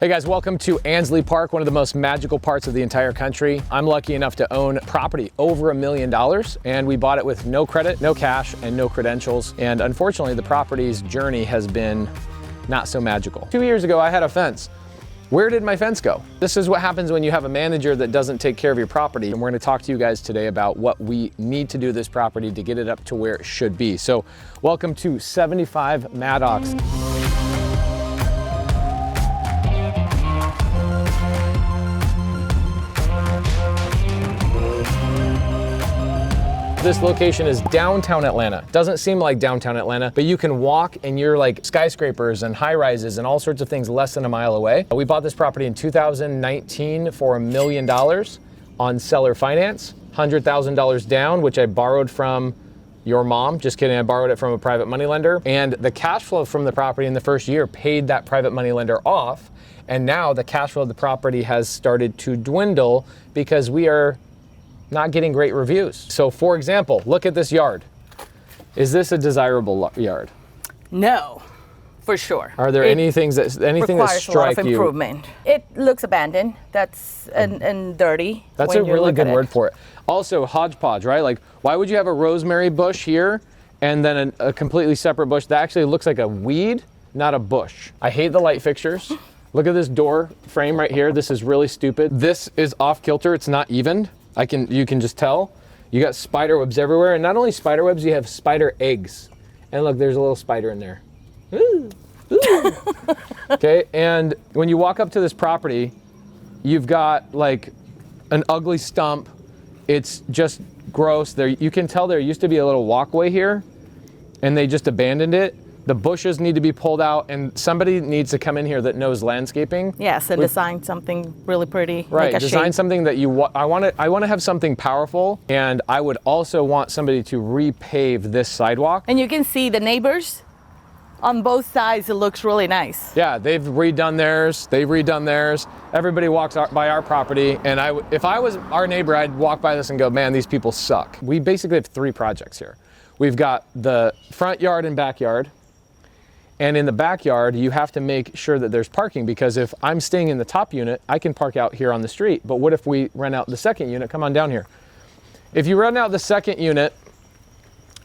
Hey guys, welcome to Ansley Park, one of the most magical parts of the entire country. I'm lucky enough to own property over $1 million, and we bought it with no credit, no cash, and no credentials. And unfortunately, the property's journey has been not so magical. 2 years ago, I had a fence. Where did my fence go? This is what happens when you have a manager that doesn't take care of your property. And we're gonna talk to you guys today about what we need to do to this property to get it up to where it should be. So welcome to 75 Maddox. This location is downtown Atlanta. Doesn't seem like downtown Atlanta, but you can walk and you're like skyscrapers and high rises and all sorts of things less than a mile away. We bought this property in 2019 for $1 million on seller finance, $100,000 down, which I borrowed from your mom. Just kidding, I borrowed it from a private money lender. And the cash flow from the property in the first year paid that private money lender off. And now the cash flow of the property has started to dwindle because we are not getting great reviews. So for example, look at this yard. Is this a desirable yard? No, for sure. Are there anything that strike you? Requires a lot of improvement. It looks abandoned. That's and dirty. That's a really good word for it. Also hodgepodge, right? Like, why would you have a rosemary bush here and then a completely separate bush that actually looks like a weed, not a bush? I hate the light fixtures. Look at this door frame right here. This is really stupid. This is off kilter. It's not evened. You can just tell. You got spider webs everywhere, and not only spider webs, you have spider eggs. And look, there's a little spider in there. Ooh, ooh. Okay, and when you walk up to this property, you've got like an ugly stump. It's just gross. There, you can tell there used to be a little walkway here, and they just abandoned it. The bushes need to be pulled out, and somebody needs to come in here that knows landscaping. Yes, and design something really pretty. Right, like design shape. something that I want to have something powerful, and I would also want somebody to repave this sidewalk. And you can see the neighbors on both sides. It looks really nice. Yeah, they've redone theirs. Everybody walks by our property, and if I was our neighbor, I'd walk by this and go, man, these people suck. We basically have 3 projects here. We've got the front yard and backyard. And in the backyard, you have to make sure that there's parking, because if I'm staying in the top unit, I can park out here on the street. But what if we rent out the second unit? Come on down here. If you rent out the second unit,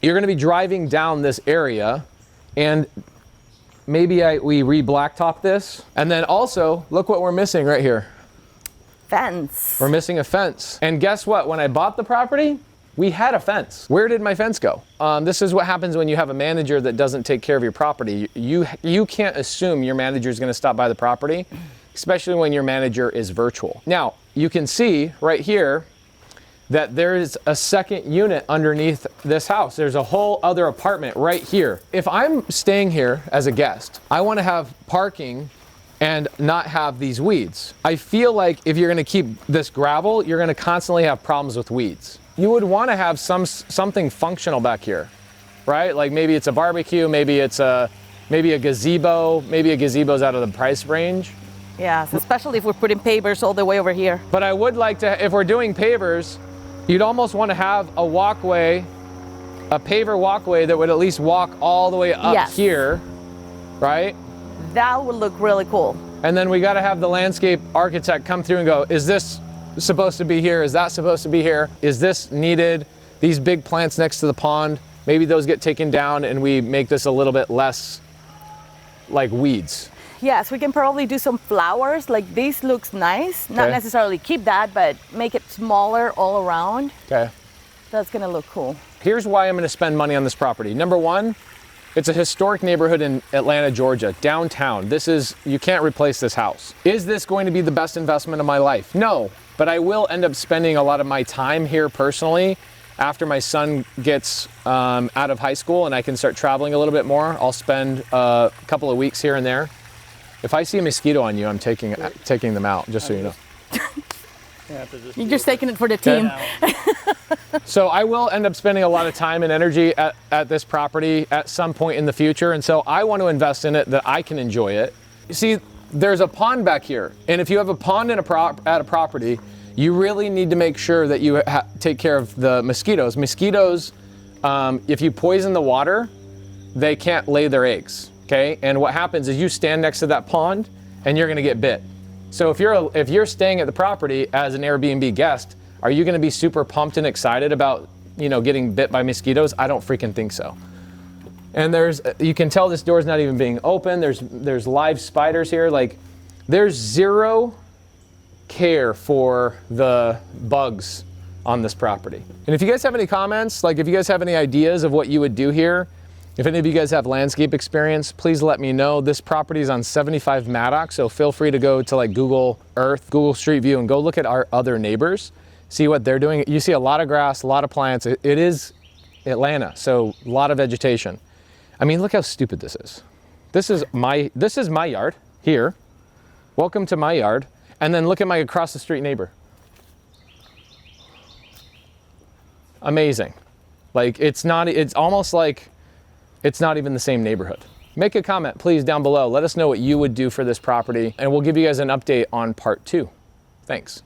you're gonna be driving down this area, and maybe we re-blacktop this. And then also, look what we're missing right here. Fence. We're missing a fence. And guess what? When I bought the property, we had a fence. Where did my fence go? This is what happens when you have a manager that doesn't take care of your property. You can't assume your manager is gonna stop by the property, especially when your manager is virtual. Now, you can see right here that there is a second unit underneath this house. There's a whole other apartment right here. If I'm staying here as a guest, I wanna have parking and not have these weeds. I feel like if you're gonna keep this gravel, you're gonna constantly have problems with weeds. You would want to have something functional back here, right? Like maybe it's a barbecue, maybe a gazebo. Maybe a gazebo's out of the price range. Yes, especially if we're putting pavers all the way over here. But I would like to, if we're doing pavers, you'd almost want to have a walkway, a paver walkway that would at least walk all the way up here, right? That would look really cool. And then we got to have the landscape architect come through and go, is this supposed to be here? Is that supposed to be here? Is this needed? These big plants next to the pond, maybe those get taken down and we make this a little bit less like weeds. Yes, we can probably do some flowers. Like this looks nice. Not necessarily keep that, but make it smaller all around. Okay. That's gonna look cool. Here's why I'm gonna spend money on this property. Number one, it's a historic neighborhood in Atlanta, Georgia, downtown. You can't replace this house. Is this going to be the best investment of my life? No. But I will end up spending a lot of my time here personally after my son gets out of high school and I can start traveling a little bit more. I'll spend a couple of weeks here and there. If I see a mosquito on you, I'm taking them out, just so you know. You're just taking it for the team. So I will end up spending a lot of time and energy at this property at some point in the future. And so I want to invest in it that I can enjoy it. You see, there's a pond back here, and if you have a pond at a property, you really need to make sure that you take care of the mosquitoes. Mosquitoes, if you poison the water, they can't lay their eggs, okay? And what happens is you stand next to that pond and you're gonna get bit. So if you're staying at the property as an Airbnb guest, are you gonna be super pumped and excited about, you know, getting bit by mosquitoes? I don't freaking think so. And you can tell this door's not even being open. There's live spiders here. Like, there's zero care for the bugs on this property. And if you guys have any comments, like if you guys have any ideas of what you would do here, if any of you guys have landscape experience, please let me know. This property is on 75 Maddox, so feel free to go to like Google Earth, Google Street View, and go look at our other neighbors, see what they're doing. You see a lot of grass, a lot of plants. It is Atlanta, so a lot of vegetation. I mean, look how stupid this is. This is my yard here. Welcome to my yard. And then look at my across the street neighbor. Amazing. Like, it's almost like it's not even the same neighborhood. Make a comment, please, down below. Let us know what you would do for this property, and we'll give you guys an update on part 2. Thanks.